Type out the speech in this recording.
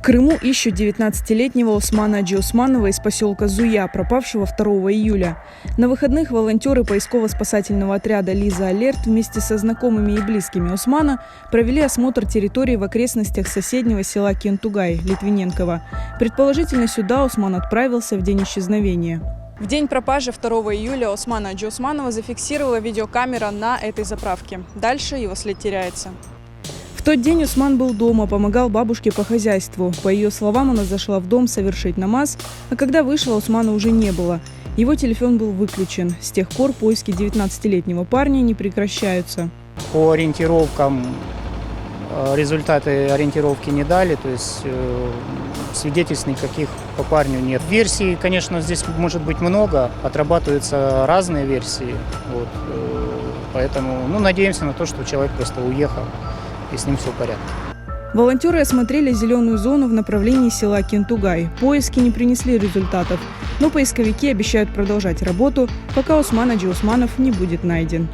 Крыму ищут 19-летнего Османа Аджи Усманова из поселка Зуя, пропавшего 2 июля. На выходных волонтеры поисково-спасательного отряда «Лиза Алерт» вместе со знакомыми и близкими Османа провели осмотр территории в окрестностях соседнего села Кентугай, Литвиненково. Предположительно, сюда Осман отправился в день исчезновения. В день пропажи 2 июля Османа Аджи Усманова зафиксировала видеокамера на этой заправке. Дальше его след теряется. В тот день Усман был дома, помогал бабушке по хозяйству. По ее словам, она зашла в дом совершить намаз, а когда вышла, Усмана уже не было. Его телефон был выключен. С тех пор поиски 19-летнего парня не прекращаются. По ориентировкам результаты ориентировки не дали, то есть свидетельств никаких по парню нет. Версий, конечно, здесь может быть много, отрабатываются разные версии. Поэтому надеемся на то, что человек просто уехал, и с ним все в порядке. Волонтеры осмотрели зеленую зону в направлении села Кентугай. Поиски не принесли результатов, но поисковики обещают продолжать работу, пока Осман Аджи Усманов не будет найден.